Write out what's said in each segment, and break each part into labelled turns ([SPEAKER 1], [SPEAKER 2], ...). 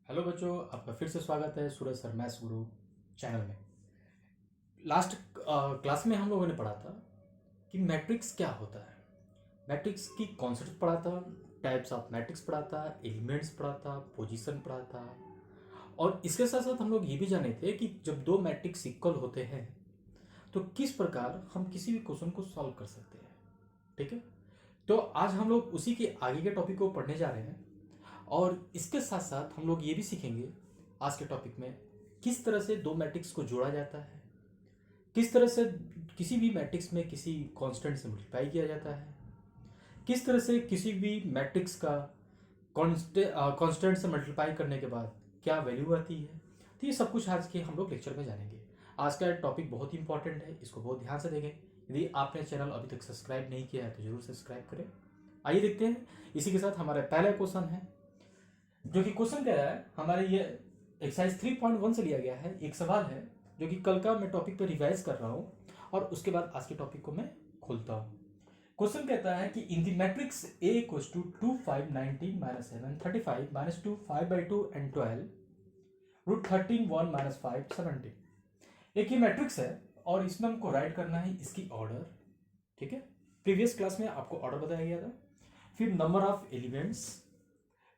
[SPEAKER 1] Hello बच्चों, आपका फिर से स्वागत है सूरज सर मैथ्स गुरु चैनल में। लास्ट क्लास में हम लोगों ने पढ़ा था कि मैट्रिक्स क्या होता है। मैट्रिक्स की कॉन्सेप्ट पढ़ा था, टाइप्स ऑफ मैट्रिक्स पढ़ा था, एलिमेंट्स पढ़ा था, पोजीशन पढ़ा था। और इसके साथ साथ हम लोग ये भी जाने थे कि जब दो मैट्रिक्स इक्वल होते हैं तो किस प्रकार हम किसी भी क्वेश्चन को सॉल्व कर सकते हैं। ठीक है, तो आज हम लोग उसी के आगे के टॉपिक को पढ़ने जा रहे हैं। और इसके साथ साथ हम लोग ये भी सीखेंगे आज के टॉपिक में किस तरह से दो मैट्रिक्स को जोड़ा जाता है, किस तरह से किसी भी मैट्रिक्स में किसी कांस्टेंट से मल्टीप्लाई किया जाता है, किस तरह से किसी भी मैट्रिक्स का कांस्टेंट से मल्टीप्लाई करने के बाद क्या वैल्यू आती है। तो ये सब कुछ आज के हम लोग लेक्चर में जानेंगे। आज का टॉपिक बहुत ही इंपॉर्टेंट है, इसको बहुत ध्यान से देखें। यदि आपने चैनल अभी तक सब्सक्राइब नहीं किया है तो जरूर सब्सक्राइब करें। आइए देखते हैं। इसी के साथ हमारा पहला क्वेश्चन है, जो कि क्वेश्चन कह रहा है हमारे ये एक्सरसाइज 3.1 से लिया गया है। एक सवाल है जो कि कल का मैं टॉपिक पे रिवाइज कर रहा हूँ और उसके बाद आज के टॉपिक को मैं खोलता हूँ। क्वेश्चन कहता है कि in the matrix A equals to 2 5 19 -7 35 -2 5/2 and 12 root 13 1 -5 17। एक ये मैट्रिक्स है और इसमें हमको राइट करना है इसकी ऑर्डर। ठीक है, प्रीवियस क्लास में आपको ऑर्डर बताया गया था, फिर नंबर ऑफ एलिमेंट्स,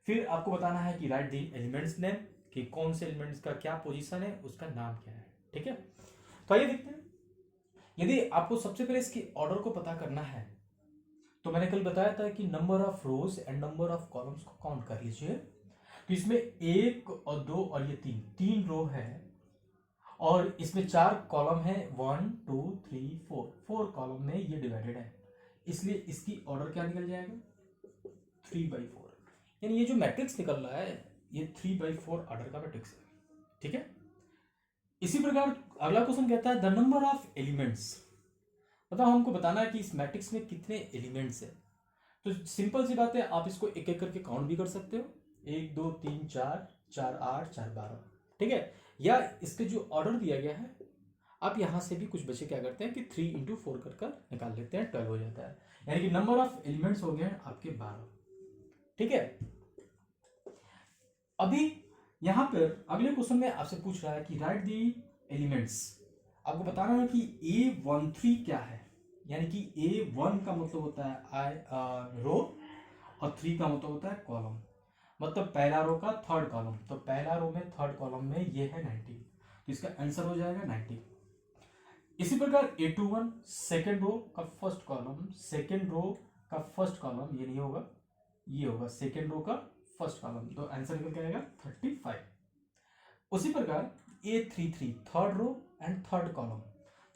[SPEAKER 1] फिर आपको बताना है कि राइट दी एलिमेंट्स नेम, कि कौन से एलिमेंट्स का क्या पोजीशन है, उसका नाम क्या है। ठीक है, तो आइए देखते हैं। यदि आपको सबसे पहले इसकी ऑर्डर को पता करना है तो मैंने कल बताया था कि number of rose and number of columns को काउंट कर लीजिए। तो इसमें एक और दो और ये तीन तीन रो है और इसमें चार कॉलम है, 1 2 3 4 4 कॉलम में ये डिवाइडेड है, इसलिए इसकी ऑर्डर क्या निकल जाएगा 3/4। यानी ये जो मैट्रिक्स निकल रहा है ये 3/4 ऑर्डर का मैट्रिक्स है। ठीक है, इसी प्रकार अगला क्वेश्चन कहता है द नंबर ऑफ एलिमेंट्स, मतलब हमको बताना है कि इस मैट्रिक्स में कितने एलिमेंट्स है। तो सिंपल सी बात है, आप इसको एक एक करके काउंट भी कर सकते हो, 1 2 3 4 4 8 4 12। ठीक है, या इसके जो ऑर्डर दिया गया है आप यहां से भी कुछ बच्चे क्या करते हैं कि 3 इंटू 4 कर निकाल लेते हैं, 12 हो जाता है। यानी कि नंबर ऑफ एलिमेंट्स हो गए आपके 12। ठीक है, अभी यहां पर अगले क्वेश्चन में आपसे पूछ रहा है कि राइट दी एलिमेंट्स। आपको बताना है कि A13 क्या है। यानी कि A1 का मतलब होता है आई रो और 3 का मतलब होता है कॉलम, मतलब पहला रो का थर्ड कॉलम। तो पहला रो में थर्ड कॉलम में ये है 90, तो इसका आंसर हो जाएगा 90। इसी प्रकार A21 सेकेंड रो का फर्स्ट कॉलम, सेकेंड रो का फर्स्ट कॉलम ये नहीं होगा, ये होगा सेकेंड रो का फर्स्ट कॉलम, तो आंसर निकल के आएगा 35। उसी प्रकार A33 third row and third column,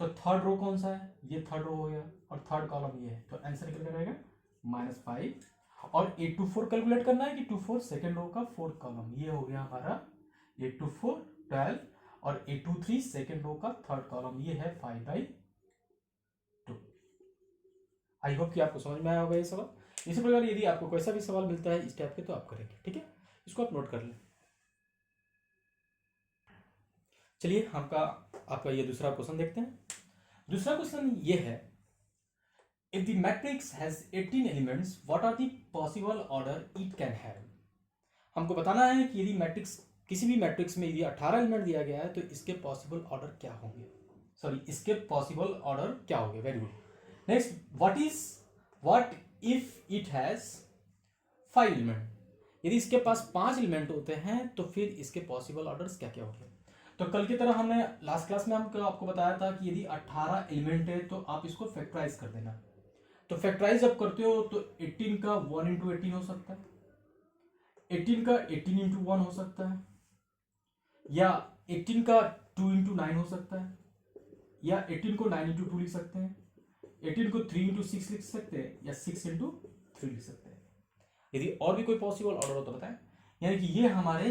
[SPEAKER 1] तो थर्ड रो कौन सा है, ये थर्ड रो हो गया और थर्ड कॉलम ये है, तो आंसर निकल कर आएगा -5। और A24 कैलकुलेट करना है कि 24 सेकेंड रो का फोर्थ कॉलम, ये हो गया हमारा A24 12 और A23 सेकेंड रो का थर्ड कॉलम ये है 5/2। आई होप कि आपको समझ में आया होगा ये सवाल। इसी प्रकार यदि आपको कोई सा भी सवाल मिलता है इस टाइप के तो आप करेंगे। ठीक है, इसको आप नोट कर लें। चलिए आपका ये दूसरा क्वेश्चन देखते हैं। दूसरा क्वेश्चन ये है, if the matrix has 18 elements what are the possible order it can have. हमको बताना है कि यदि मैट्रिक्स किसी भी मैट्रिक्स में यदि 18 एलिमेंट दिया गया है तो इसके पॉसिबल ऑर्डर क्या होंगे, सॉरी इसके पॉसिबल ऑर्डर क्या होंगे। Very good. Next, what if it has 5 element. यदि इसके पास 5 एलिमेंट होते हैं तो फिर इसके पॉसिबल ऑर्डर्स क्या क्या होंगे। तो कल की तरह हमने लास्ट क्लास में हम आपको बताया था कि यदि 18 एलिमेंट है तो आप इसको फैक्टराइज कर देना। तो फैक्टराइज जब करते हो तो 18 का 1 इंटू 18 हो सकता है, 18 का 18 इंटू 1 हो सकता है, या 18 का 2 इंटू 9 हो सकता है, या 18 को 9 इंटू 2 लिख सकते हैं, 18 को 3 इंटू 6 लिख सकते हैं, या 6 इंटू 3 लिख सकते हैं। यदि और भी कोई पॉसिबल ऑर्डर हो तो बताएं। यानी कि ये हमारे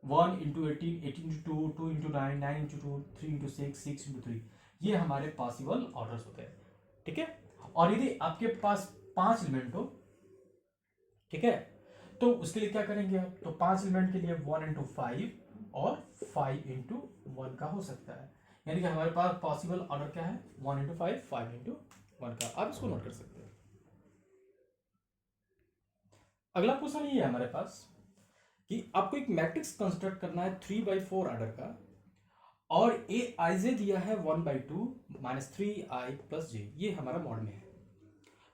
[SPEAKER 1] 1 into 18 18 into 2 2 into 9 9 into 2 3 into 6 6 into 3, ये हमारे पॉसिबल ऑर्डर्स होते हैं। ठीक है, और यदि आपके पास 5 एलिमेंट हो, ठीक है, तो उसके लिए क्या करेंगे आप, तो 5 एलिमेंट के लिए 1 इंटू 5 और 5 इंटू 1 का हो सकता है। यानी कि हमारे पास पॉसिबल ऑर्डर क्या है 1 इंटू 5 5 इंटू 1 का। आप इसको नोट कर सकते हैं। अगला क्वेश्चन ये है हमारे पास कि आपको एक मैट्रिक्स कंस्ट्रक्ट करना है 3/4 आर्डर का, और ए आई जे दिया है 1/2 -3i + j, ये हमारा मॉड में है।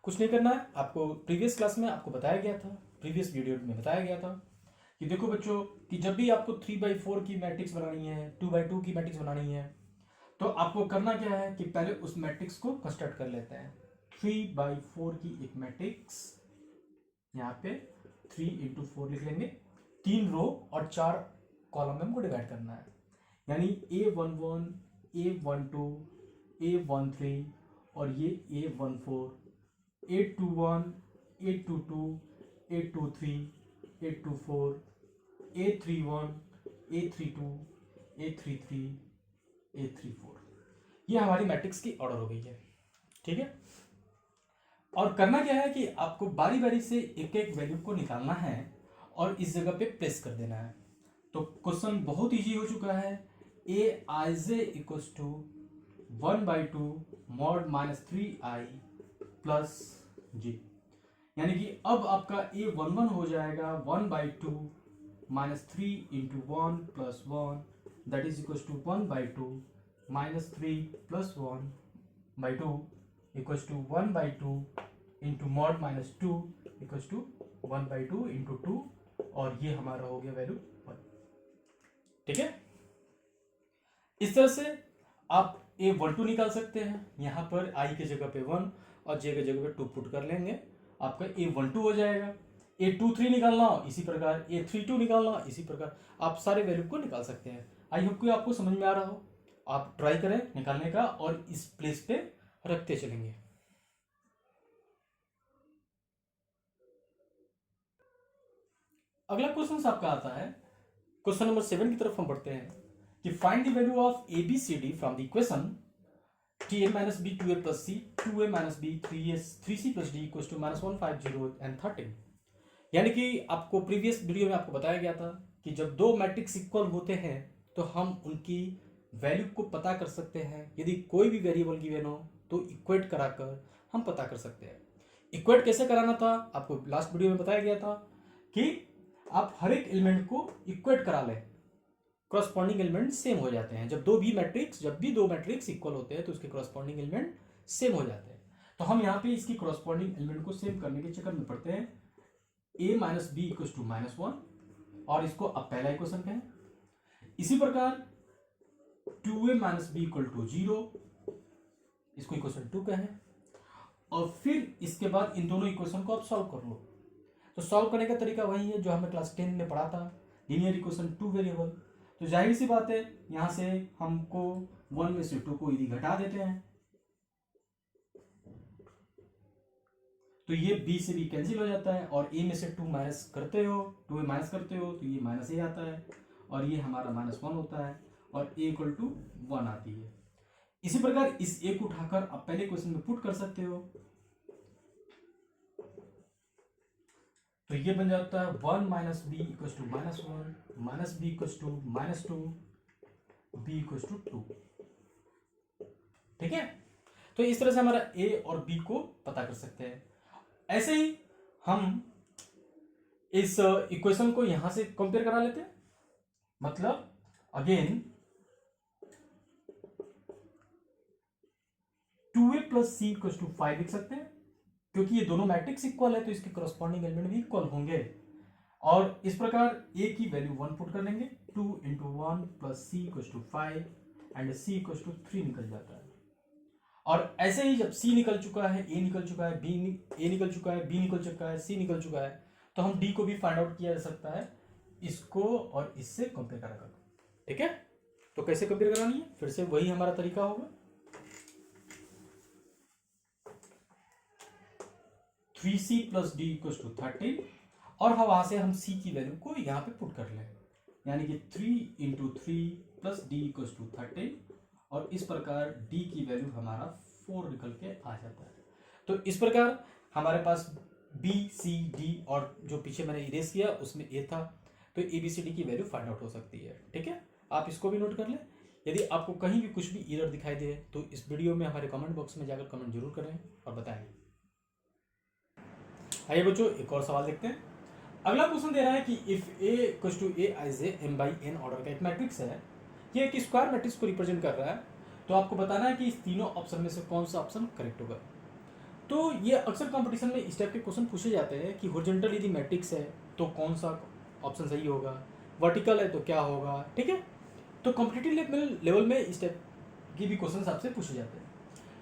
[SPEAKER 1] कुछ नहीं करना है आपको, प्रीवियस क्लास में आपको बताया गया था, प्रीवियस वीडियो में बताया गया था कि देखो बच्चों कि जब भी आपको 3/4 की मैट्रिक्स बनानी है, 2/2 की मैट्रिक्स बनानी है, तो आपको करना क्या है कि पहले उस मैट्रिक्स को कंस्ट्रक्ट कर लेते हैं। 3/4 की एक मैट्रिक्स, यहाँ पे 3 × 4 लिख लेंगे, 3 रो और 4 कॉलम में हमको डिवाइड करना है, यानी A11, A12, A13 और ये A14, A21, A22, A23, A24, A31, A32, A33, A34, ये हमारी मैट्रिक्स की ऑर्डर हो गई है। ठीक है, और करना क्या है कि आपको बारी बारी से एक एक वैल्यू को निकालना है और इस जगह पे प्लेस कर देना है। तो क्वेश्चन बहुत इजी हो चुका है। A I J equals to 1/2 mod -3i + j, यानी कि अब आपका A11 हो जाएगा 1/2 -3 × 1 + 1, that is equals to 1/2 -3 + 1/2 equals to 1/2 × mod -2 equals to 1/2 × 2, और ये हमारा हो गया वैल्यू 1। ठीक है, इस तरह से आप A12 निकाल सकते हैं। यहाँ पर i के जगह पे 1 और j के जगह पे 2 पुट कर लेंगे, आपका A12 हो जाएगा। A23 निकालना हो इसी प्रकार, A32 निकालना हो इसी प्रकार, आप सारे वैल्यू को निकाल सकते हैं। आई होप कि आपको समझ में आ रहा हो, आप ट्राई करें निकालने का और इस प्लेस पे रखते चलेंगे। अगला क्वेश्चन आपका आता है, क्वेश्चन नंबर 7 की तरफ हम बढ़ते हैं कि find the value of A B C D from the equation TA - B 2A + C 2A - B 3C + D = -1 5 0 and 13। यानी कि आपको प्रीवियस वीडियो में आपको बताया गया था कि जब दो मैट्रिक्स इक्वल होते हैं तो हम उनकी वैल्यू को पता कर सकते हैं। यदि कोई भी वेरिएबल गिवन हो तो इक्वेट कराकर हम पता कर सकते हैं। इक्वेट कैसे कराना था आपको लास्ट वीडियो में बताया गया था कि आप हर एक एलिमेंट को इक्वेट करा लें, क्रॉसपॉन्डिंग एलिमेंट सेम हो जाते हैं। जब भी दो मैट्रिक्स इक्वल होते हैं तो उसके क्रॉसपॉन्डिंग एलिमेंट सेम हो जाते हैं। तो हम यहाँ पे इसकी क्रॉसपॉन्डिंग एलिमेंट को सेम करने के चक्कर में पड़ते हैं। a - b = -1, और इसको अब पहला इक्वेशन कहें। इसी प्रकार 2a - b = 0, इसको इक्वेशन 2 कहें, और फिर इसके बाद इन दोनों इक्वेशन को आप सॉल्व कर लो। तो सॉल्व करने का तरीका वही है जो हमें क्लास 10 में पढ़ा था, लीनियर इक्वेशन 2 वेरिएबल। तो जाहिर सी बात है यहां से हमको 1 में से 2 को यदि घटा देते हैं तो ये b से b कैंसिल हो जाता है, और a में से 2 माइनस करते हो, 2a माइनस करते हो तो ये -a आता है, और ये हमारा -1 होता है, और a = 1 आती है। इसी प्रकार इस a को उठाकर आप पहले क्वेश्चन में पुट कर सकते हो, तो ये बन जाता है 1 - b = -1 - b = -2 b = 2। ठीक है, तो इस तरह से हमारा a और b को पता कर सकते हैं। ऐसे ही हम इस इक्वेशन को यहां से कंपेयर करा लेते हैं, मतलब अगेन 2a + c = 5 लिख सकते हैं, क्योंकि ये दोनों मैट्रिक्स इक्वल है तो इसके करस्पॉन्डिंग एलिमेंट भी इक्वल होंगे। और इस प्रकार a की वैल्यू 1 पुट कर लेंगे, 2 × 1 + c = 5 एंड c = 3 निकल जाता है। और ऐसे ही जब c निकल चुका है, a निकल चुका है, a निकल चुका है, b निकल चुका है, c निकल चुका है, तो हम d को भी फाइंड आउट किया जा सकता है इसको और इससे कंपेयर कराकर। ठीक है, तो कैसे कंपेयर करानी है, फिर से वही हमारा तरीका होगा। 3c + d = 13, और हम वहां से हम c की वैल्यू को यहाँ पे पुट कर लें, यानी कि 3 × 3 + d = 13, और इस प्रकार d की वैल्यू हमारा 4 निकल के आ जाता है। तो इस प्रकार हमारे पास b c d, और जो पीछे मैंने इरेज किया उसमें a था, तो a b c d की वैल्यू फाइंड आउट हो सकती है। ठीक है, आप इसको भी नोट कर लें। यदि आपको कहीं भी कुछ भी एरर दिखाई दे तो इस वीडियो में हमारे कमेंट बॉक्स में जाकर कमेंट जरूर करें और बताएं। आइए बच्चों एक और सवाल देखते हैं। अगला क्वेश्चन दे रहा है कि if A equals to A I J M by N order का एक मैट्रिक्स है, ये एक स्क्वायर मैट्रिक्स को रिप्रेजेंट कर रहा है, तो आपको बताना है कि इस तीनों ऑप्शन में से कौन सा ऑप्शन करेक्ट होगा। तो ये अक्सर कंपटीशन में इस टाइप के क्वेश्चन पूछे जाते हैं कि हॉरिजॉन्टल यदि मैट्रिक्स है तो कौन सा ऑप्शन सही होगा, वर्टिकल है तो क्या होगा, ठीक है। तो कॉम्पिटिटिव लेवल में इस टाइप की भी क्वेश्चन आपसे पूछे जाते हैं।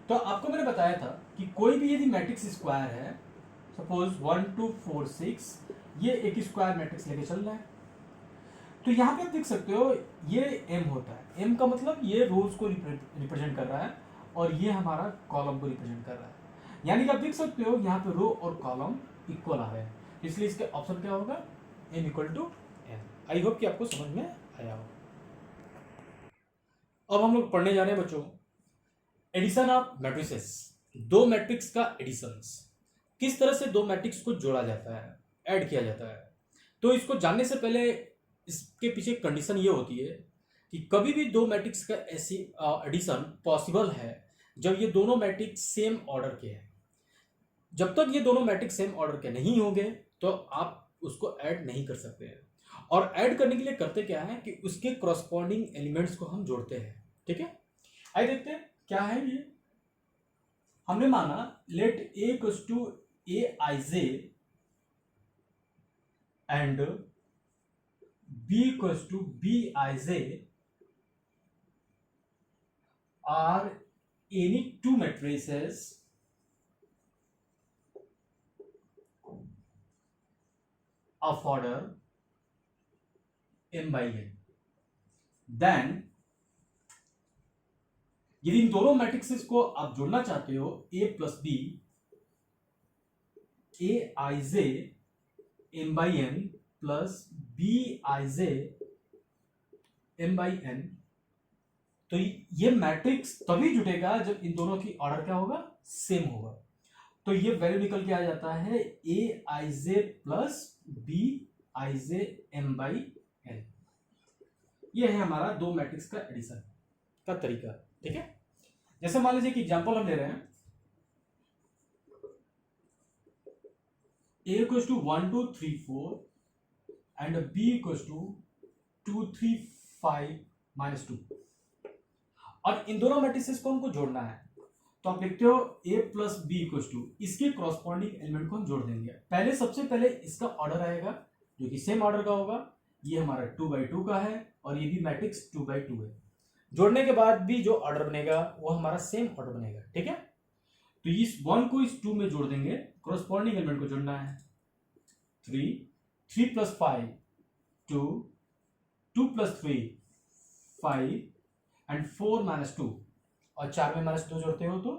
[SPEAKER 1] तो आपको मैंने बताया था कि कोई भी यदि मैट्रिक्स स्क्वायर है, सपोज 1 2 4 6, ये एक स्क्वायर मैट्रिक्स लेके चल रहा है, तो यहाँ पे आप देख सकते हो ये एम होता है। एम का मतलब ये रोज को रिप्रेजेंट कर रहा है और ये हमारा कॉलम को रिप्रेजेंट कर रहा है। यानी कि आप देख सकते हो यहाँ पे रो और कॉलम इक्वल आ रहे हैं, इसलिए इसका ऑप्शन क्या होगा, M equal to N. I hope कि आपको समझ में आया हो। अब हम लोग पढ़ने जा रहे हैं बच्चों एडिशन ऑफ मैट्रिसेस, दो मैट्रिक्स का एडिशंस, किस तरह से दो मैट्रिक्स को जोड़ा जाता है, ऐड किया जाता है। तो इसको जानने से पहले इसके पीछे कंडीशन ये होती है कि कभी भी दो मैट्रिक्स का ऐसी एडिशन पॉसिबल है जब ये दोनों मैट्रिक्स सेम ऑर्डर के हैं। जब तक ये दोनों मैट्रिक्स सेम ऑर्डर के नहीं होंगे तो आप उसको ऐड नहीं कर सकते हैं। और ऐड करने के लिए करते क्या है कि उसके करस्पॉन्डिंग एलिमेंट्स को हम जोड़ते हैं, ठीक है। आइए देखते हैं क्या है ये। हमने माना let A equals to A I J and B equals to B I J are any two matrices of order m by n, then यदि इन दोनों मैट्रिक्सेस को आप जोड़ना चाहते हो a plus B A I J M by N plus B I J M by N, तो ये matrix तभी जुटेगा जब इन दोनों की ऑर्डर क्या होगा, सेम होगा। तो ये वैल्यू निकल के आ जाता है A I J plus B I J M by N. ये है हमारा दो मैट्रिक्स का एडिशन का तरीका, ठीक है। जैसे मान लीजिए कि एग्जांपल हम ले रहे हैं a equals to 1 2 3 4 and b equals to 2 3 5 minus 2, और इन दोनों मैट्रिसेस को हमको जोड़ना है। तो आप लिखते हो a plus B equals to, इसके क्रॉसपॉन्डिंग एलिमेंट को हम जोड़ देंगे। पहले सबसे पहले इसका ऑर्डर आएगा जो कि सेम ऑर्डर का होगा, ये हमारा 2 बाई 2 का है और ये भी मैट्रिक्स 2 बाई 2 है। जोड़ने के बाद भी जो ऑर्डर बनेगा वो हमारा सेम ऑर्डर बनेगा, ठीक है। तो इस 1 को इस 2 में जोड़ देंगे, क्रॉसपॉन्डिंग एलिमेंट को जोड़ना है। 3 प्लस 5 2, 2 प्लस 3 5 एंड 4 माइनस 2, और 4 में माइनस 2 जोड़ते हो तो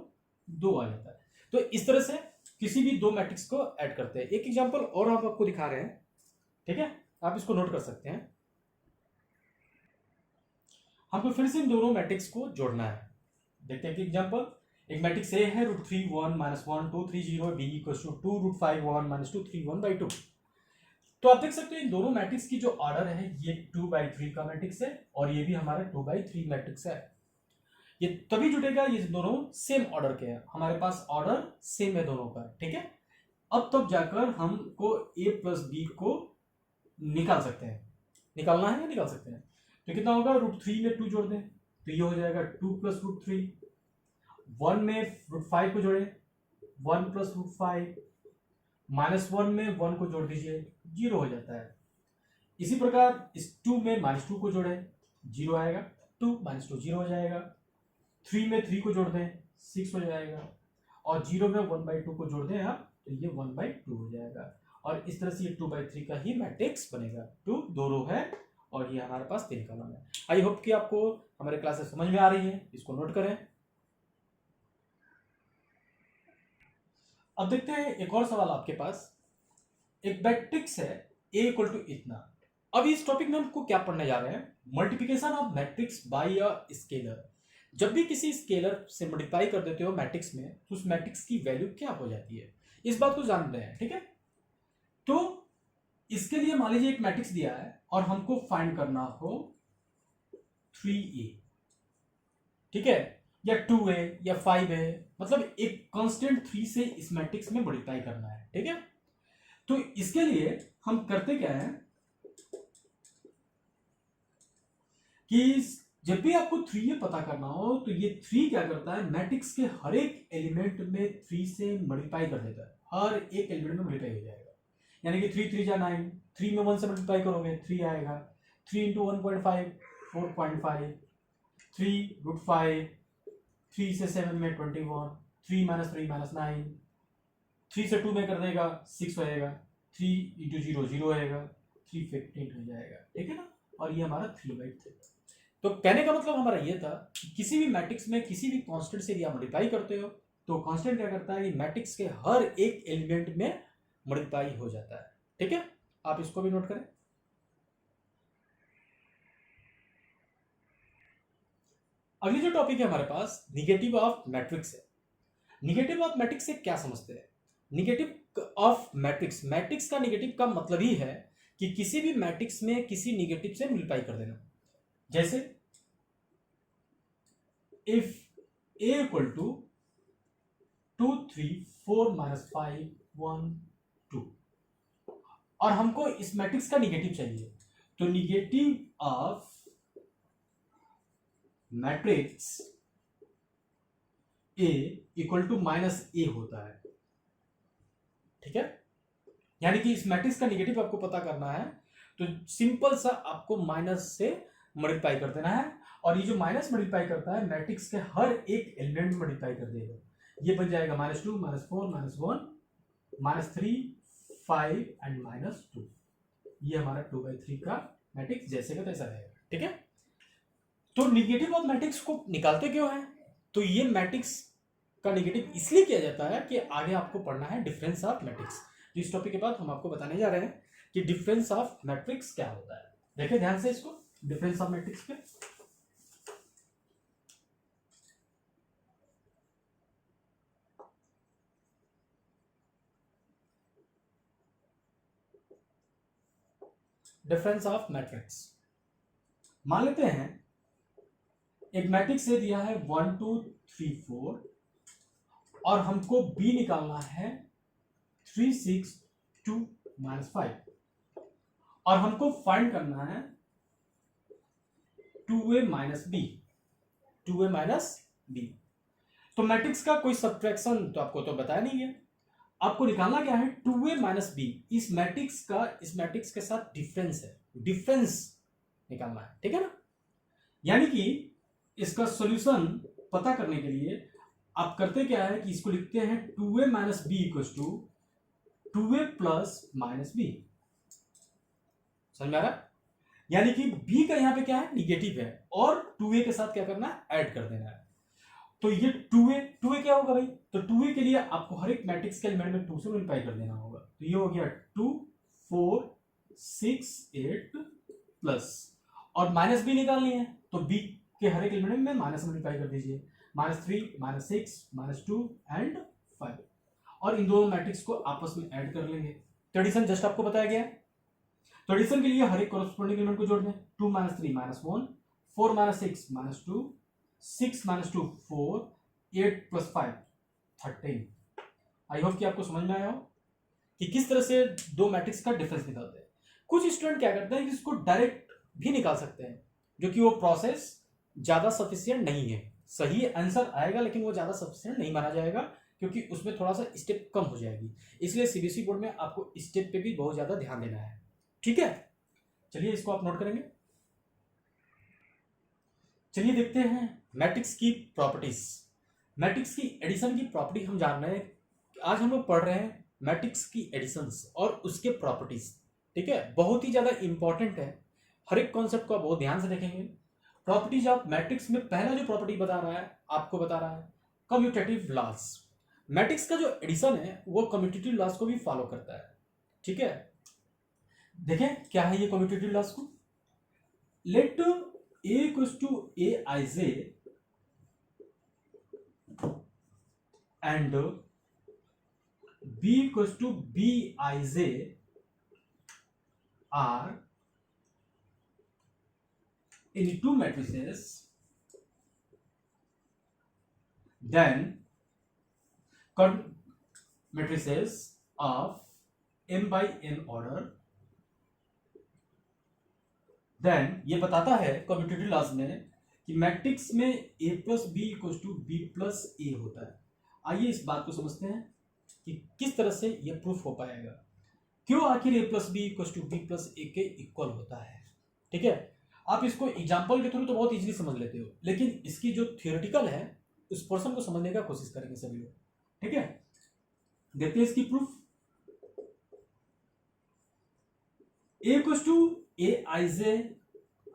[SPEAKER 1] 2 आ जाता है। तो इस तरह से किसी भी दो मैट्रिक्स को ऐड करते हैं। एक एग्जांपल और हम आपको दिखा रहे हैं, ठीक है, आप इसको नोट कर सकते हैं। हमको फिर से इन दोनों मैट्रिक्स को जोड़ना है। देखते हैं कि एग्जांपल, एक मैट्रिक्स ए है √3 1 minus 1 2 3 0, B equals to 2 √5 1 minus 2 3 1 by 2। तो आप देख सकते हो इन दोनों मैट्रिक्स की जो ऑर्डर है ये 2 बाई 3 का मैट्रिक्स है और ये भी हमारा 2 बाई 3 मैट्रिक्स है। ये तभी जुटेगा ये दोनों सेम ऑर्डर के हैं, हमारे पास ऑर्डर सेम है दोनों का, ठीक है। अब तब जाकर हमको a प्लस बी को निकाल सकते हैं, निकालना है या निकाल सकते हैं। तो कितना होगा, √3 में 2 जोड़ दें तो ये हो जाएगा 2 प्लस √3, 1 में √5 को जोड़े 1 प्लस √5, माइनस 1 में 1 को जोड़ दीजिए 0 हो जाता है। इसी प्रकार इस 2 में माइनस 2 को जोड़े 0 आएगा, 2 माइनस 2 0 हो जाएगा। 3 में 3 को जोड़ दें 6 हो जाएगा, और 0 में 1 बाई 2 को जोड़ दें आप तो ये 1 बाई 2 हो जाएगा। और इस तरह से ये 2 बाई 3 का ही मैट्रिक्स बनेगा। 2 दो रो है और ये हमारे पास 3 कॉलम है। आई होप कि आपको हमारे क्लासेस समझ में आ रही है, इसको नोट करें। अब देखते हैं एक और सवाल आपके पास। एक मैट्रिक्स है a इक्वल टू इतना। अब इस टॉपिक में हमको क्या पढ़ने जा रहे हैं, multiplication of matrix bye a scalar. जब भी किसी स्केलर से मल्टीप्लाई कर देते हो मैट्रिक्स में तो उस मैट्रिक्स की वैल्यू क्या हो जाती है, इस बात को जान रहे हैं, ठीक है। तो इसके लिए मान लीजिए एक मैट्रिक्स दिया है और हमको फाइंड करना हो 3a, ठीक है, या 2a या 5a, मतलब एक कांस्टेंट 3 से इस मैट्रिक्स में मल्टीप्लाई करना है, ठीक है। तो इसके लिए हम करते क्या है कि जब भी आपको 3 पता करना हो तो ये 3 क्या करता है, मैट्रिक्स के हर एक एलिमेंट में 3 से मल्टीप्लाई कर देता है, हर एक एलिमेंट में मल्टीप्लाई हो जाएगा। यानी कि 3 3 जा 9, 3 में 1 से मल्टीप्लाई करोगे 3 आएगा, 3 इंटू 1.5 4.5, 3√5, 3 से 7 में 21, 3 - 3 - 9, 3 से 2 में कर देगा 6 होएगा, 3 इंटू 0 0 आएगा, 315 हो जाएगा, ठीक है ना। और ये हमारा 3/3। तो कहने का मतलब हमारा ये था कि किसी भी मैट्रिक्स में किसी भी कांस्टेंट से यदि आप मल्टीप्लाई करते हो तो कांस्टेंट क्या करता है कि मैट्रिक्स के हर एक एलिमेंट में मल्टीप्लाई हो जाता है, ठीक है। आप इसको भी नोट करें। अगली जो टॉपिक है हमारे पास निगेटिव ऑफ मैट्रिक्स है। निगेटिव ऑफ मैट्रिक्स से क्या समझते हैं? निगेटिव ऑफ मैट्रिक्स, मैट्रिक्स का निगेटिव का मतलब ही है कि किसी भी मैट्रिक्स में किसी निगेटिव से मल्टीप्लाई कर देना। जैसे इफ a इक्वल टू 2 3 4 - 5 1 2 और हमको इस मैट्रिक्स का निगेटिव चाहिए, तो negative of matrix a equal to -a होता है, ठीक है। यानी कि इस मैट्रिक्स का निगेटिव आपको पता करना है तो सिंपल सा आपको माइनस से मल्टीप्लाई कर देना है, और ये जो माइनस मल्टीप्लाई करता है मैट्रिक्स के हर एक एलिमेंट में मल्टीप्लाई कर देगा। ये बन जाएगा -2 -4 -1 -3 5 एंड -2। ये हमारा 2/3 का मैट्रिक्स जैसे का तैसा रहेगा, ठीक है। तो निगेटिव ऑफ मैट्रिक्स को निकालते क्यों है? तो ये मैट्रिक्स का निगेटिव इसलिए किया जाता है कि आगे आपको पढ़ना है डिफरेंस ऑफ मैट्रिक्स। तो इस टॉपिक के बाद हम आपको बताने जा रहे हैं कि डिफरेंस ऑफ मैट्रिक्स क्या होता है। देखिए ध्यान से इसको, डिफरेंस ऑफ मैट्रिक्स पे। डिफरेंस ऑफ मैट्रिक्स, मान लेते हैं एक मैट्रिक्स से दिया है 1 2 3 4 और हमको बी निकालना है 3 6 2 -5 और हमको फाइंड करना है 2a - b। तो मैट्रिक्स का कोई सब्ट्रैक्शन तो आपको तो बताया नहीं है, आपको निकालना क्या है 2a - b। इस मैट्रिक्स के साथ डिफरेंस है, डिफरेंस निकालना है, ठीक है ना। यानी कि इसका सॉल्यूशन पता करने के लिए आप करते क्या है कि इसको लिखते हैं 2a - b equals to 2a + -b। समझ में आ रहा? यानी कि b का यहां पे क्या है, निगेटिव है, और 2a के साथ क्या करना है, ऐड कर देना है। तो ये 2a क्या होगा भाई, तो 2a के लिए आपको हर एक मैट्रिक्स के एलिमेंट में 2 से मल्टीप्लाई कर देना होगा। तो ये हो गया 2 4 6 8 प्लस, और -b निकालनी है तो b के हर एक एलिमेंट में माइनस मल्टीप्लाई कर दीजिए, -3 -6 -2 एंड 5, और इन दोनों मैट्रिक्स को आपस में ऐड कर लेंगे। तो एडिशन जस्ट आपको बताया गया है। तो एडिशन के लिए हर एक कॉरेस्पॉन्डिंग एलिमेंट को जोड़ दें, 2 - 3 -1 4 - 6 -2 6 - 2 4 8 + 5 13। आई होप कि आपको समझ में आया हो कि किस तरह से दो मैट्रिक्स का डिफरेंस निकालते हैं। कुछ स्टूडेंट क्या करते हैं कि इसको डायरेक्ट भी निकाल सकते हैं, जो कि वो प्रोसेस ज्यादा सफिशिएंट नहीं है। सही आंसर आएगा लेकिन वो ज्यादा सफिशिएंट नहीं माना जाएगा क्योंकि उसमें थोड़ा सा स्टेप कम हो जाएगी। इसलिए सीबीएसई बोर्ड में आपको स्टेप पे भी बहुत ज्यादा ध्यान देना है, ठीक है। चलिए इसको आप नोट करेंगे। चलिए देखते हैं मैट्रिक्स की प्रॉपर्टीज। मैट्रिक्स की एडिशन की प्रॉपर्टी हम जान रहे हैं। आज हम लोग पढ़ रहे हैं मैट्रिक्स की एडिशंस और उसके प्रॉपर्टीज, ठीक है। बहुत ही ज्यादा इंपॉर्टेंट है, हर एक कॉन्सेप्ट को आप बहुत ध्यान से देखेंगे। प्रॉपर्टीज ऑफ मैट्रिक्स में पहला जो प्रॉपर्टी बता रहा है, आपको बता रहा है कम्यूटेटिव लॉस। मैट्रिक्स का जो एडिशन है वो कम्यूटेटिव लॉस को भी फॉलो करता है, ठीक है। देखें क्या है ये कम्यूटेटिव लॉस को। Let a equals to aij and b equals to bij are in two matrices, then matrices of m by n order, then ये बताता है कम्यूटेटिव लॉज में कि मैट्रिक्स में a plus B equal to B plus A होता है। आइए इस बात को समझते हैं कि किस तरह से ये प्रूफ हो पाएगा, क्यों आखिर a plus B equal to B plus A के इक्वल होता है। ठीक है, आप इसको एग्जाम्पल के थ्रू तो बहुत इजीली समझ लेते हो, लेकिन इसकी जो थियोरेटिकल है उस पोर्शन को समझने का कोशिश करेंगे सभी लोग। ठीक है, देखते हैं इसकी proof. a equal to A I J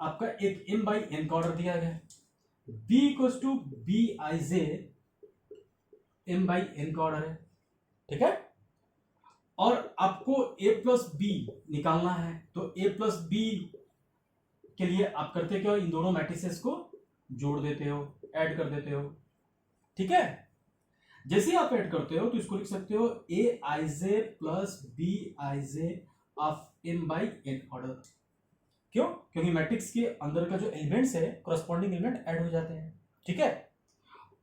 [SPEAKER 1] आपका एक m बाई n का ऑर्डर दिया गया, b equal to B I J m by n का ऑर्डर है। ठीक है, और आपको a प्लस बी निकालना है, तो a प्लस बी के लिए आप करते क्या, इन दोनों मैट्रिसेस को जोड़ देते हो, ऐड कर देते हो। ठीक है, जैसे ही आप ऐड करते हो तो इसको लिख सकते हो A I J plus B I J of m by n order. क्यों? क्योंकि मैट्रिक्स के अंदर का जो एलिमेंट्स है करस्पॉन्डिंग एलिमेंट ऐड हो जाते हैं। ठीक है,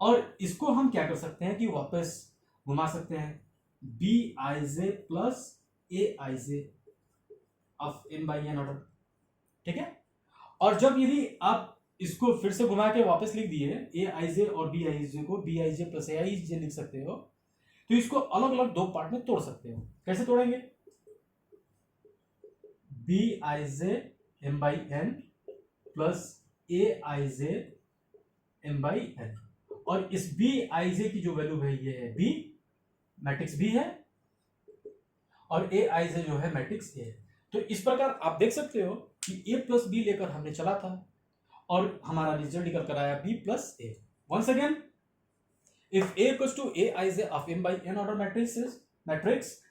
[SPEAKER 1] और इसको हम क्या कर सकते हैं कि वापस घुमा सकते हैं, B I J plus A I J of m by n order. ठीक है, और जब यदि आप इसको फिर से घुमा के वापस लिख दिए ए आई जे और बी आई जे को B I J plus A I जे लिख सकते हो, तो इसको अलग अलग दो पार्ट में तोड़ सकते हो। कैसे तोड़ेंगे, B I J M by N plus A I J M by N, और इस बी आई जे की जो वैल्यू है ये है बी, मैट्रिक्स बी है, और ए आई जे जो है मैट्रिक्स ए है। तो इस प्रकार आप देख सकते हो कि ए प्लस बी लेकर हमने चला था और हमारा रिजल्ट निकल कर आया B plus A. Once again, if a equals to a I j of m by n order matrix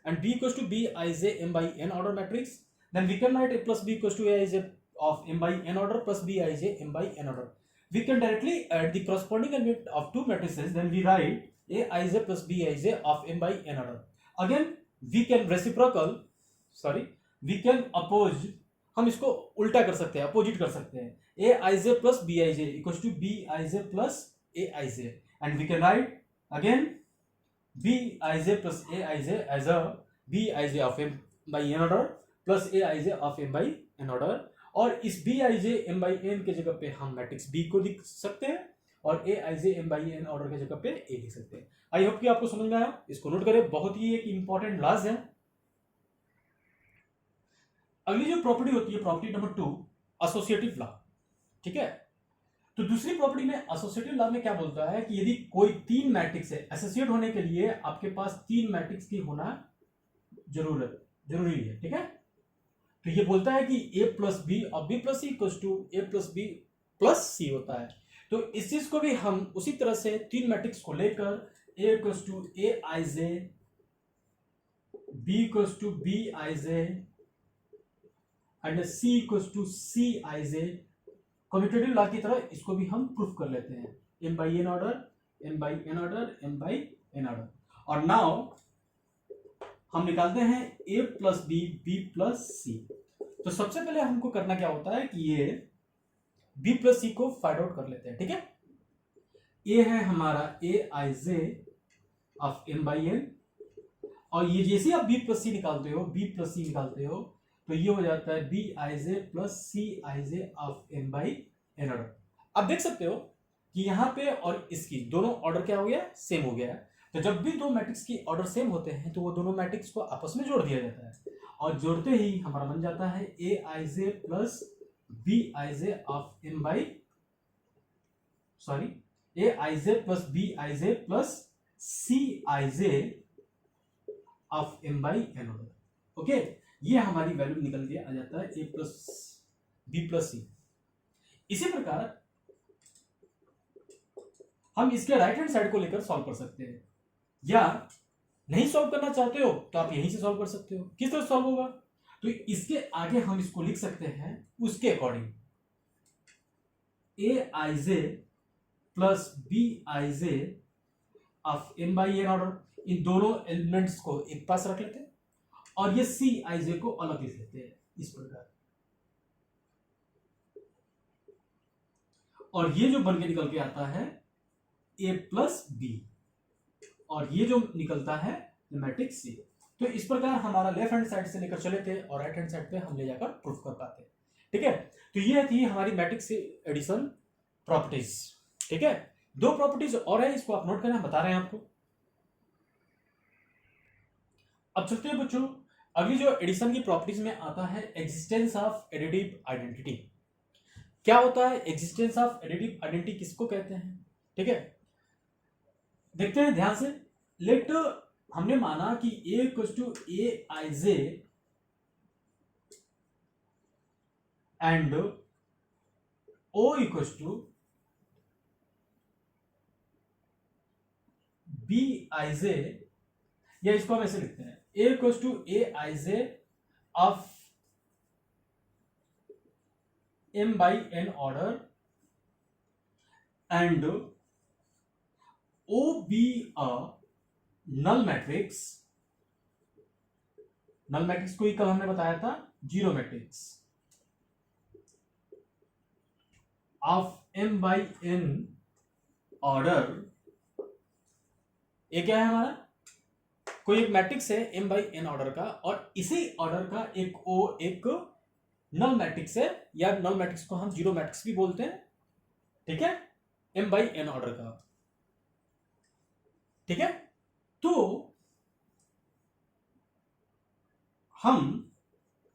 [SPEAKER 1] and b equals to b I j m by n order matrix, then we can write a plus b equals to a I j of m by n order plus b I j m by n order. We can directly add the corresponding element of two matrices, then we write a I j plus b I j of m by n order. Again we can we can oppose, हम इसको उल्टा कर सकते हैं, opposite कर सकते हैं, A I J plus B I J equal to B I J plus A I J, and we can write again B I J plus A I J as a B I J of M by N order plus A I J of M by N order, और इस B I J M by N के जगह पे हम matrix B को लिख सकते हैं और ए I J M by N order के जगह पे ए लिख सकते हैं। आई होप कि आपको समझ में आया, इसको नोट करें, बहुत ही एक इंपॉर्टेंट लॉज है। अगली जो प्रॉपर्टी होती है प्रॉपर्टी नंबर 2, एसोसिएटिव लॉ। ठीक है, तो दूसरी प्रॉपर्टी में एसोसिएटिव लॉ में क्या बोलता है कि यदि कोई तीन मैट्रिक्स है, एसोसिएट होने के लिए आपके पास तीन मैट्रिक्स की होना जरूरी है। ठीक है, तो ये बोलता है कि a प्लस बी और b plus C equals to A plus B plus C होता है। तो इस चीज को भी हम उसी तरह से तीन मैट्रिक्स को लेकर a equals to A I J, b equals to B I J and c equals to C I J, commutative law की तरह इसको भी हम प्रूफ कर लेते हैं, m by N order, m by N order, m by N order. और now हम निकालते हैं a plus B, b plus C. तो सबसे पहले हमको करना क्या होता है कि ये b प्लस सी को फाइंड आउट कर लेते हैं। ठीक है, a है हमारा a I J of m by N, और ये जैसे आप b प्लस सी निकालते हो, b प्लस सी निकालते हो, तो ये हो जाता है B I J plus C I J of M by N order. आप देख सकते हो कि यहाँ पे और इसकी दोनों ऑर्डर क्या हो गया, सेम हो गया है। तो जब भी दो मैट्रिक्स की ऑर्डर सेम होते हैं तो वो दोनों मैट्रिक्स को आपस में जोड़ दिया जाता है, और जोड़ते ही हमारा बन जाता है A I J plus B I J of M by A I J plus B I J plus C I J of M by N order. Okay, ये हमारी वैल्यू निकल के आ जाता है A plus B plus C. इसी प्रकार हम इसके राइट हैंड साइड को लेकर सॉल्व कर सकते हैं, या नहीं सॉल्व करना चाहते हो तो आप यहीं से सॉल्व कर सकते हो। किस तरह सॉल्व होगा, तो इसके आगे हम इसको लिख सकते हैं उसके according, A I J plus B I J of M by N order, इन दोनों एलिमेंट्स को एक पास रख लेते हैं और ये सी आई जे को अलग लिख लेते हैं इस प्रकार, और ये जो बन के निकल के आता है ए प्लस बी, और ये जो निकलता है मैट्रिक्स सी। तो इस प्रकार हमारा लेफ्ट हैंड साइड से लेकर चले थे और राइट हैंड साइड पे हम ले जाकर प्रूफ कर पाते। ठीक है, तो ये थी हमारी मैट्रिक्स एडिशन प्रॉपर्टीज। ठीक है, दो प्रॉपर्टीज और है, इसको आप नोट करना, बता रहे हैं आपको। अब चलते हैं बच्चों, अगली जो एडिशन की प्रॉपर्टीज में आता है एग्जिस्टेंस ऑफ एडिटिव आइडेंटिटी। क्या होता है एग्जिस्टेंस ऑफ एडिटिव आइडेंटिटी, किसको कहते हैं? ठीक है, देखते हैं ध्यान से। लेट हमने माना कि a equal to A I J and o equal to B I J, या इसको हम ऐसे लिखते हैं a equal to A I J of m by n order and O be a null matrix। null matrix को ही कल हमने बताया था zero matrix of m by n order. ये क्या है हमारा? कोई एक मैट्रिक्स है m by n ऑर्डर का, और इसी ऑर्डर का एक O एक नल मैट्रिक्स है, या नल मैट्रिक्स को हम जीरो मैट्रिक्स भी बोलते हैं। ठीक है, m by n ऑर्डर का। ठीक है, तो हम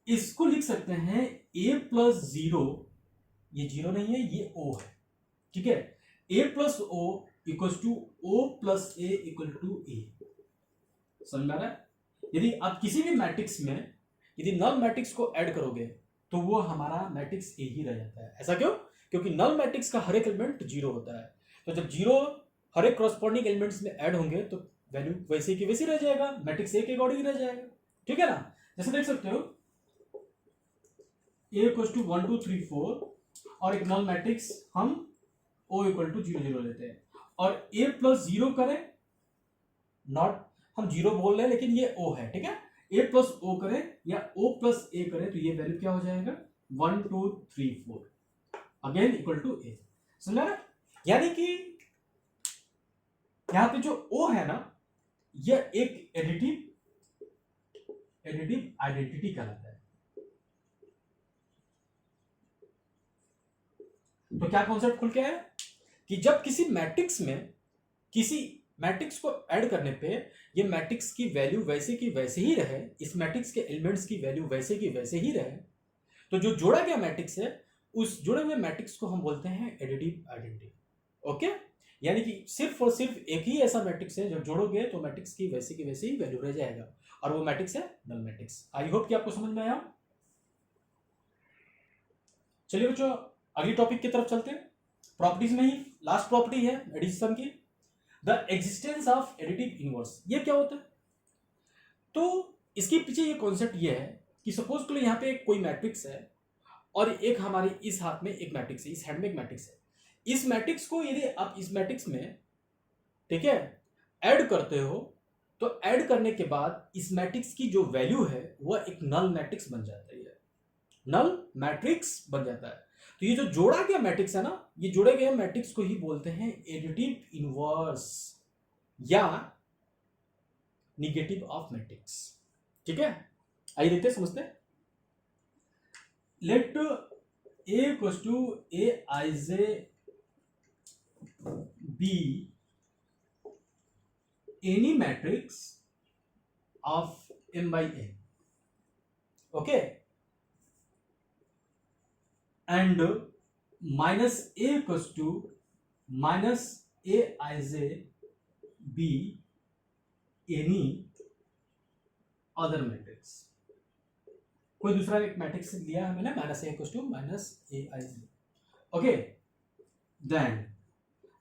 [SPEAKER 1] इसको लिख सकते हैं a प्लस जीरो, ये जीरो नहीं है, ये o है। ठीक है, a plus o equal to o plus a equal to a। समझ में आ रहा है? यदि आप किसी भी मैट्रिक्स में यदि नल मैट्रिक्स को ऐड करोगे तो वो हमारा मैट्रिक्स ए ही रह जाता है। ऐसा क्यों? क्योंकि नल मैट्रिक्स का हर एक एलिमेंट जीरो होता है, तो जब जीरो हर एक कॉरस्पॉन्डिंग एलिमेंट्स में ऐड होंगे तो वैल्यू वैसे की वैसी रह जाएगा, मैट्रिक्स ए के अकॉर्डिंग रह जाएगा। ठीक है ना? जैसे देख सकते हो ए इक्वल टू 1 2 3 4 और एक नल मैट्रिक्स हम ओ इक्वल टू 0 0 लेते हैं, और ए प्लस जीरो करें, नॉट हम जीरो बोल रहे हैं लेकिन ये ओ है। ठीक है, ए प्लस ओ करें या ओ प्लस ए करें तो ये वैल्यू क्या हो जाएगा? 1 2 3 4 अगेन इक्वल टू ए। समझा ना? यानी कि यहां पे जो ओ है ना, यह एक एडिटिव आइडेंटिटी कहलाता है। तो क्या कॉन्सेप्ट खुल के है कि जब किसी मैट्रिक्स में किसी मैट्रिक्स को ऐड करने पे ये मैट्रिक्स की वैल्यू वैसे की वैसे ही रहे, इस मैट्रिक्स के एलिमेंट्स की वैल्यू वैसे की वैसे ही रहे, तो जो जोड़ा गया मैट्रिक्स है उस जुड़े हुए मैट्रिक्स को हम बोलते हैं एडिटिव आइडेंटिटी। ओके, यानी कि सिर्फ और सिर्फ एक ही ऐसा मैट्रिक्स है जब जोड़ोगे तो मैट्रिक्स की वैसे ही वैल्यू रह जाएगा, और वो मैट्रिक्स है नल मैट्रिक्स। आई होप कि आपको समझ में आया। चलिए बच्चों, अगली टॉपिक की तरफ चलते हैं। प्रॉपर्टीज में ही लास्ट प्रॉपर्टी है एडिशन की, the existence of additive inverse. ये क्या होता है? तो इसके पीछे ये कॉन्सेप्ट ये है कि सपोज के लिए यहाँ पे कोई मैट्रिक्स है और एक हमारे इस हाथ में एक मैट्रिक्स है, इस हैंड में एक मैट्रिक्स है। इस मैट्रिक्स को यदि आप इस मैट्रिक्स में, ठीक है, ऐड करते हो तो ऐड करने के बाद इस मैट्रिक्स की जो वैल्यू है वह एक नल मैट्रिक्स बन जाता है, नल मैट्रिक्स बन जाता है। तो ये जो जोड़ा गया मैट्रिक्स है ना, ये जोड़े गए मैट्रिक्स को ही बोलते हैं एडिटिव इनवर्स या निगेटिव ऑफ मैट्रिक्स। ठीक है, आइए देखते हैं, समझते हैं। Let A equal to A I J be any matrix of m by n। Okay, and minus A equal to minus A I J be any other matrix. कोई दूसरा एक मैट्रिक्स लिया है मैंने, minus A equal to minus A I J. Okay, then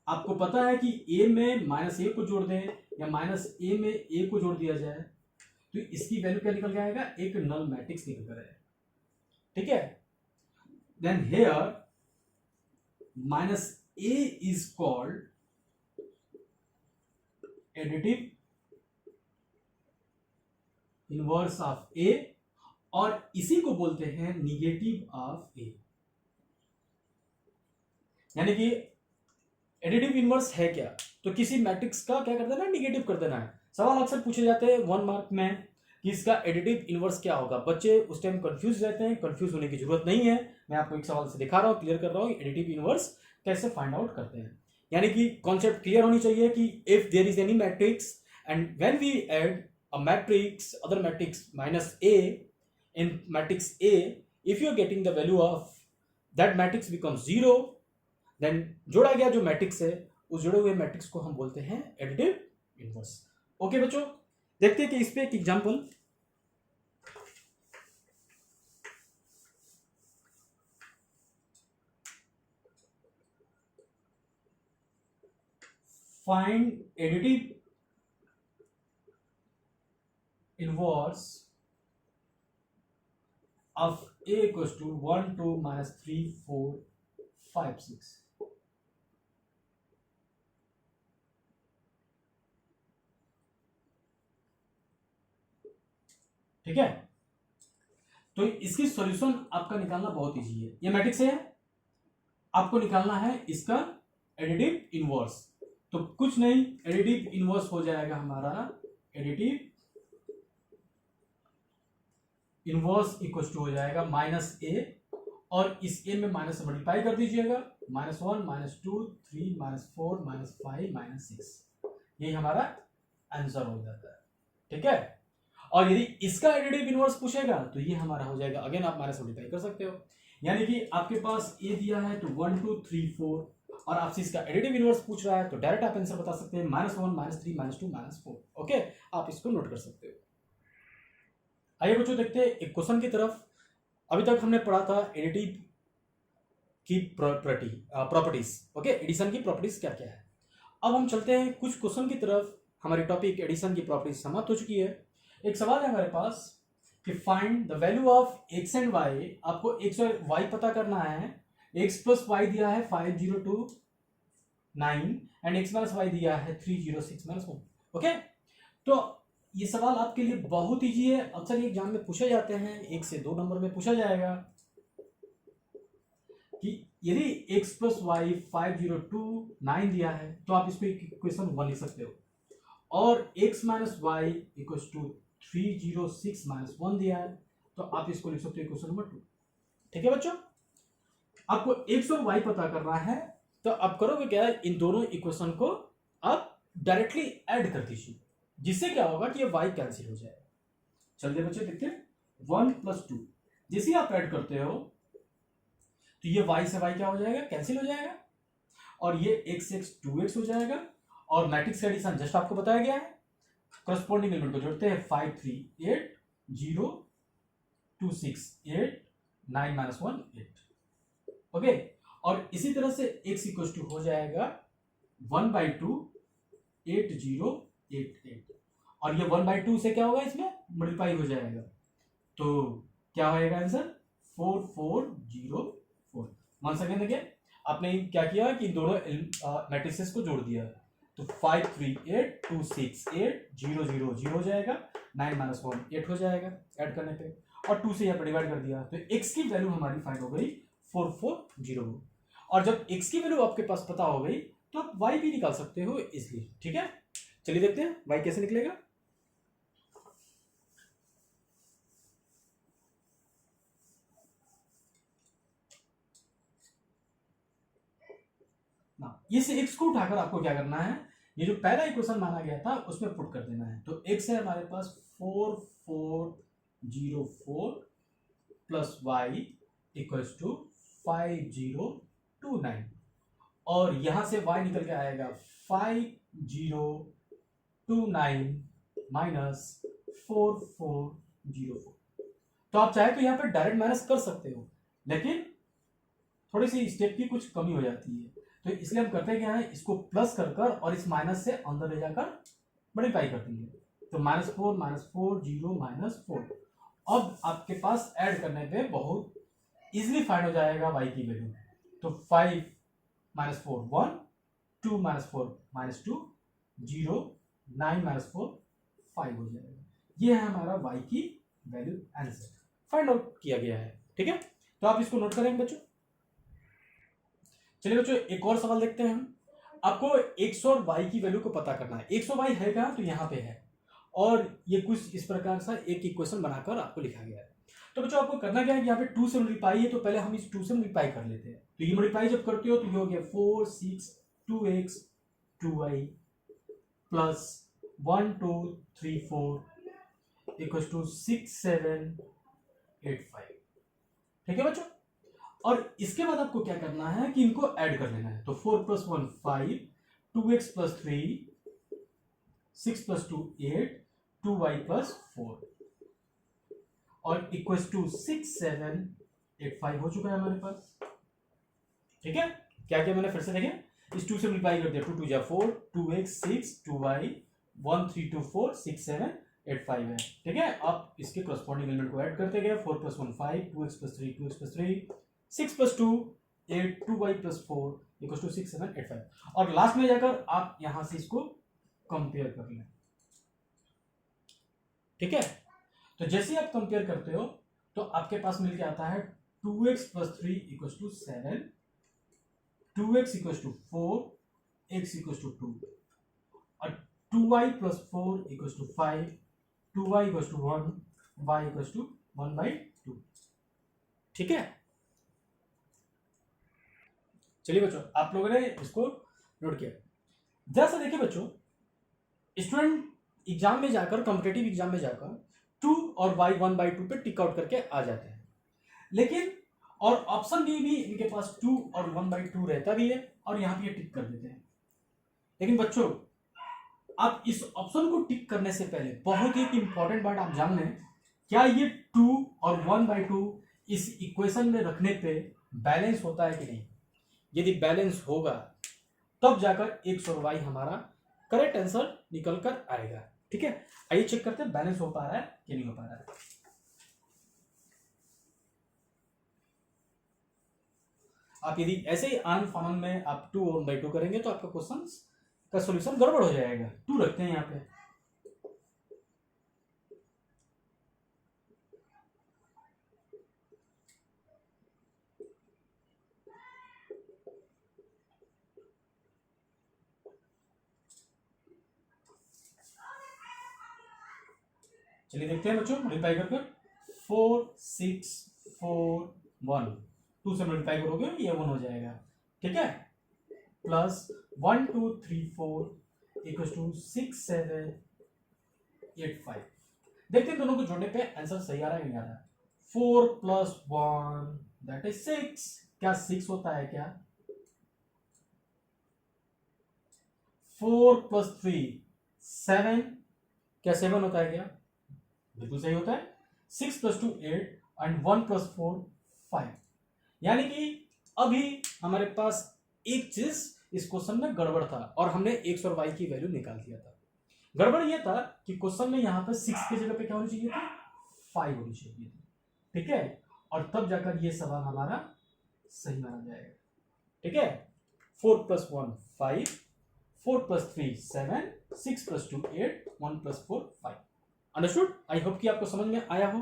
[SPEAKER 1] आपको पता है कि ए में माइनस ए को जोड़ दें या माइनस ए में ए को जोड़ दिया जाए तो इसकी वैल्यू क्या निकल के आएगा? एक नल मैट्रिक्स निकल कर आएगा। ठीक है, then here minus A is called additive inverse of A, और इसी को बोलते हैं निगेटिव ऑफ ए। यानी कि एडिटिव इनवर्स है क्या? तो किसी मैट्रिक्स का क्या कर देना है? निगेटिव कर देना है। सवाल अक्सर पूछे जाते हैं 1 मार्क में, कि इसका एडिटिव इनवर्स क्या होगा। बच्चे उस टाइम कंफ्यूज रहते हैं, कंफ्यूज होने की जरूरत नहीं है। मैं आपको एक सवाल से दिखा रहा हूँ, क्लियर कर रहा हूँ एडिटिव इनवर्स कैसे फाइंड आउट करते हैं। यानी कि कॉन्सेप्ट क्लियर होनी चाहिए कि if there is any matrix and when we add a matrix other matrix minus A in matrix A, if you are getting the value of that matrix becomes zero, then जोड़ा गया जो matrix है उस जुड़े हुए matrix को हम बोलते हैं एडिटिव इनवर्स। ओके बच्चों, देखते हैं कि इस पे एक example. Find additive inverse of a equals to 1 2 minus 3 4 5 6। ठीक है, तो इसकी सॉल्यूशन आपका निकालना बहुत इजी है। ये मैट्रिक्स है, आपको निकालना है इसका एडिटिव इनवर्स। तो कुछ नहीं, एडिटिव इनवर्स हो जाएगा हमारा एडिटिव इनवर्स इक्वल टू हो जाएगा माइनस ए, और इस ए में माइनस से मल्टीप्लाई कर दीजिएगा, -1 -2 3 -4 -5 -6, यही हमारा आंसर हो जाता है। ठीक है, और यदि इसका एडिटिव इनवर्स पूछेगा तो ये हमारा हो जाएगा, अगेन आप माइनस मल्टीप्लाई कर सकते हो। यानी कि आपके पास ए दिया है तो 1 2 3 4, और आपसे इसका एडिटिव इनवर्स पूछ रहा है तो डायरेक्ट आप आंसर बता सकते हैं -1 -3 -2 -4। ओके, आप इसको नोट कर सकते हो। आइए बच्चों देखते हैं एक क्वेश्चन की तरफ। अभी तक हमने पढ़ा था एडिटिव की प्रॉपर्टीज। ओके, एडिशन की प्रॉपर्टीज क्या क्या है। अब हम चलते हैं कुछ क्वेश्चन की तरफ। हमारी टॉपिक एडिशन की प्रॉपर्टीज समाप्त हो चुकी है। एक सवाल है हमारे पास कि find the value of X and Y. आपको एक्स और वाई पता करना है। एक्स प्लस वाई दिया है 5029 एंड एक्स माइनस वाई दिया है 306-1। ओके, तो ये सवाल आपके लिए बहुत इजी है, अक्सर ये एग्जाम में पूछे जाते हैं, 1 से 2 नंबर में पूछा जाएगा कि यदि x प्लस वाई 5029 दिया है तो आप इसको इक्वेशन 1 लिख सकते हो, और x minus Y equal to 306-1 दिया है तो आप इसको लिख सकते हो इक्वेशन नंबर 2। ठीक है बच्चों, आपको x और y पता करना है, तो आप करोगे क्या, इन दोनों इक्वेशन को आप डायरेक्टली ऐड कर दीजिए, जिससे क्या होगा कि ये y कैंसिल हो जाएगा। चलिए बच्चे देखते हैं, 1 + 2 जैसे आप ऐड करते हो तो ये y से y क्या हो जाएगा, कैंसिल हो जाएगा, और ये x 2x हो जाएगा, और मैट्रिक्स का एडिशन जस्ट आपको बताया गया है। करस्पॉन्डिंग एलिमेंट को जोड़ते हैं, 5 3 8 0 2 6 8 9 -1 8। ओके, और इसी तरह से x इक्वल टू हो जाएगा 1/2 8 0 8 8, और ये 1/2 से क्या होगा, इसमें मल्टीप्लाई हो जाएगा, तो क्या होएगा आंसर 4404। वन सेकेंड अगेन, आपने क्या किया कि दोनों मैट्रिसेस को जोड़ दिया, तो 5 3 8 2 6 8 0 0 0 हो जाएगा, 9 -1 8 हो जाएगा ऐड करने पे, और 2 से यहाँ पर डिवाइड कर दिया, तो x की वैल्यू हमारी फाइंड हो गई 4404। और जब x की वैल्यू आपके पास पता हो गई तो आप y भी निकाल सकते हो इसलिए। ठीक है, चलिए देखते हैं y कैसे निकलेगा। ना, इस x को उठाकर आपको क्या करना है, ये जो पहला इक्वेशन माना गया था उसमें पुट कर देना है। तो x है हमारे पास 4404 प्लस y इक्वल्स टू 5029, और यहां से y निकल के आएगा 5029 माइनस 4404। तो आप चाहे तो यहां पर डायरेक्ट माइनस कर सकते हो, लेकिन थोड़ी सी स्टेप की कुछ कमी हो जाती है, तो इसलिए हम करते क्या है, इसको प्लस कर कर और इस माइनस से अंदर ले जाकर मल्टीप्लाई कर देंगे, तो -4 -4 0 -4। अब आपके पास ऐड करने पे बहुत इजीली फाइंड हो जाएगा y की वैल्यू, तो 5 -4 1 2 -4 -2 0 9 -4 5 हो जाएगा। ये है हमारा y की वैल्यू, आंसर फाइंड आउट किया गया है। ठीक है, तो आप इसको नोट करेंगे बच्चों। चलिए बच्चों एक और सवाल देखते हैं हम। आपको x और y की वैल्यू को पता करना है। x और y है कहाँ, तो यहाँ पे है, और ये कुछ इस प्रकार सा एक इक्वेशन बनाकर आपको लिखा गया है। तो बच्चों आपको करना क्या है, यहाँ पे 2 से मल्टीप्लाई है तो पहले हम इस 2 से मल्टीप्लाई कर लेते हैं। तो ये मल्टीप्लाई जब करते हो तो ये हो गया 4 6 2x 2y plus 1 2 3 4 equal to 6 7 8 5। ठीक है बच्चों, और इसके बाद आपको क्या करना है कि इनको ऐड कर लेना है। तो 4 plus 1 5 2x plus 3 6 plus 2 8 2y plus 4 और इक्वल टू 6 7 8 5 हो चुका है हमारे पास। ठीक है, क्या क्या मैंने फिर से देखें, इस 2 से मल्टीप्लाई कर दिया, 2 2 जा 4 2x 6 2y 1 3 2 4 6 7 8 5 है। ठीक है, आप इसके करस्पॉन्डिंग एलिमेंट को ऐड करते गए, 4 plus 1 5 2x plus 3 2x plus 3 6 plus 2 8 2y plus 4 equal to 6 7 8 5 और लास्ट में जाकर आप यहां से इसको कंपेयर कर लें। ठीक है, तो जैसे आप कंपेयर करते हो तो आपके पास मिल के आता है 2x plus 3 equal to 7 2x equal to 4 x equal to 2 और 2y plus 4 equal to 5 2y equal to 1 y equal to 1/2। ठीक है, चलिए बच्चों आप लोगों ने इसको नोट किया। जैसा देखिए बच्चों, स्टूडेंट एग्जाम में जाकर कॉम्पिटेटिव एग्जाम में जाकर 2 और y 1/2 पे टिक आउट करके आ जाते हैं, लेकिन और ऑप्शन भी इनके पास 2 और 1/2 रहता भी है और यहां पे ये टिक कर देते हैं। लेकिन बच्चों आप इस ऑप्शन को टिक करने से पहले बहुत ही इंपॉर्टेंट बात आप जान लें, क्या ये 2 और 1/2 इस इक्वेशन में रखने पे बैलेंस होता है कि नहीं। यदि बैलेंस होगा तब जाकर x और y हमारा करेक्ट आंसर निकल कर आएगा। ठीक है, आइए चेक करते हैं बैलेंस हो पा रहा है कि नहीं हो पा रहा है। आप यदि ऐसे ही आनंद फानंद में आप 2 और 1/2 करेंगे तो आपका क्वेश्चन का सॉल्यूशन गड़बड़ हो जाएगा। 2 रखते हैं यहाँ पे, चलिए देखते हैं बच्चों मल्टीप्लाई कर 4 6 4 1 2 से मल्टीप्लाई करोगे ये 1 हो जाएगा। ठीक है, प्लस 1 2 3 4 इक्वल टू 6 7 8 5। देखते हैं दोनों को जोड़ने पे आंसर सही आ रहा है नहीं आ रहा है। 4 प्लस 1 दैट इज 6। क्या 6 होता है क्या? 4 प्लस 3 7। क्या 7 होता है क्या? बिल्कुल सही होता है। 6 प्लस 2 8 एंड 1 प्लस 4 5। यानी कि अभी हमारे पास एक चीज इस क्वेश्चन में गड़बड़ था और हमने x और y की वैल्यू निकाल दिया था। गड़बड़ यह था कि क्वेश्चन में यहां पर 6 की जगह पे क्या होनी चाहिए थी? 5 होनी चाहिए थी। ठीक है, और तब जाकर यह सवाल हमारा सही माना जाएगा। ठीक है, 4 plus 1 5 4 plus 3 7 6 plus 2 8 1 plus 4 5। Understood? आई होप कि आपको समझ में आया हो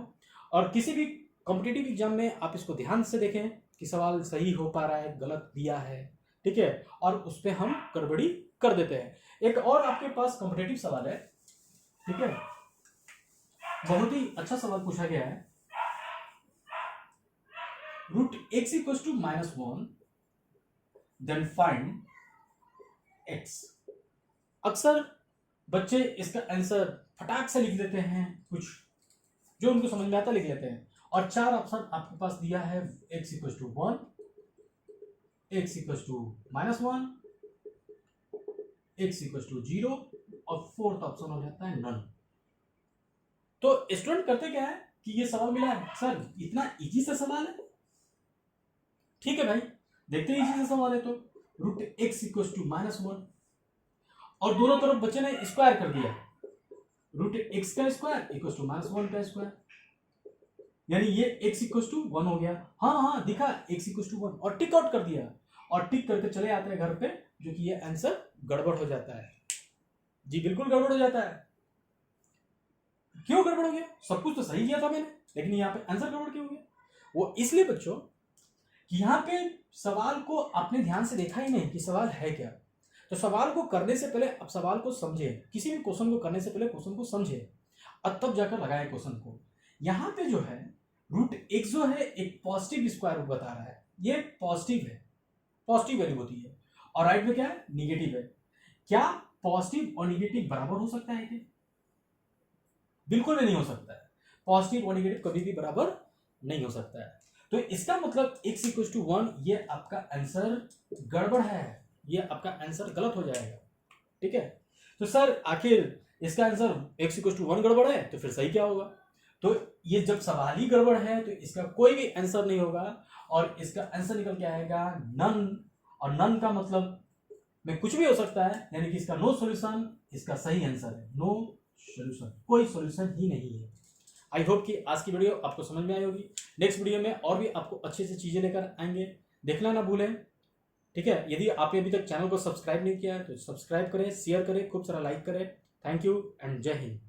[SPEAKER 1] और किसी भी कॉम्पिटिटिव एग्जाम में आप इसको ध्यान से देखें कि सवाल सही हो पा रहा है, गलत दिया है। ठीक है, और उस पर हम गड़बड़ी कर देते हैं। एक और आपके पास कॉम्पिटिटिव सवाल है। ठीक है, बहुत ही अच्छा सवाल पूछा गया है। Root x equal to -1 then find x। अक्सर बच्चे इसका आंसर फटाक से लिख देते हैं, कुछ जो उनको समझ में आता लिख लेते हैं और 4 ऑप्शन आपके पास दिया है। x equal to 1 x equal to -1 x equal to 0 और फोर्थ ऑप्शन हो जाता है नन। तो स्टूडेंट करते क्या है कि ये सवाल मिला है, सर इतना इजी सा सवाल है। ठीक है भाई, देखते हैं इजी सा सवाल है तो रूट x इक्वल टू -1 और दोनों तरफ बच्चे ने स्क्वायर कर दिया। रूट x का स्क्वायर इक्वल टू -1 का स्क्वायर, यानी ये x इक्वल टू 1 हो गया। हाँ दिखा x इक्वल टू 1 और टिक आउट कर दिया और टिक करके चले आते हैं घर पे, जो कि ये आंसर गड़बड़ हो जाता है। जी बिल्कुल गड़बड़ हो जाता है। क्यों गड़बड़ हो गया? सब कुछ तो सही किया था मैंने, लेकिन यहाँ पे आंसर गड़बड़ क्यों हो गया? वो इसलिए बच्चों कि यहाँ पे सवाल को आपने ध्यान से देखा ही नहीं कि सवाल है क्या। तो सवाल को करने से पहले आप सवाल को समझे, किसी भी क्वेश्चन को करने से पहले क्वेश्चन को समझे और तब जाकर लगाए क्वेश्चन को। यहाँ पे जो है रूट x जो है एक पॉजिटिव स्क्वायर रूट बता रहा है, ये पॉजिटिव है, पॉजिटिव वैल्यू होती है, और राइट में क्या है, निगेटिव है। क्या पॉजिटिव और निगेटिव बराबर हो सकता है क्या? बिल्कुल भी नहीं हो सकता है। पॉजिटिव और निगेटिव कभी भी बराबर नहीं हो सकता है। तो इसका मतलब x इक्वल टू 1, ये आपका आंसर गड़बड़ है, ये आपका आंसर गलत हो जाएगा। ठीक है, तो सर आखिर इसका आंसर x इक्वल टू 1 गड़बड़ है, तो फिर सही क्या होगा? तो ये जब सवाल ही गड़बड़ है तो इसका कोई भी आंसर नहीं होगा, और इसका आंसर निकल के आएगा नन, और नन का मतलब में कुछ भी हो सकता है, यानी कि इसका नो सॉल्यूशन इसका सही आंसर है, नो सॉल्यूशन, कोई सॉल्यूशन ही नहीं है। आई होप कि आज की वीडियो आपको समझ में आई होगी। नेक्स्ट वीडियो में और भी आपको अच्छी अच्छी चीजें लेकर आएंगे, देखना ना भूलें। ठीक है, यदि आपने अभी तक चैनल को सब्सक्राइब नहीं किया है तो सब्सक्राइब करें, शेयर करें, खूब सारा लाइक करें। थैंक यू एंड जय हिंद।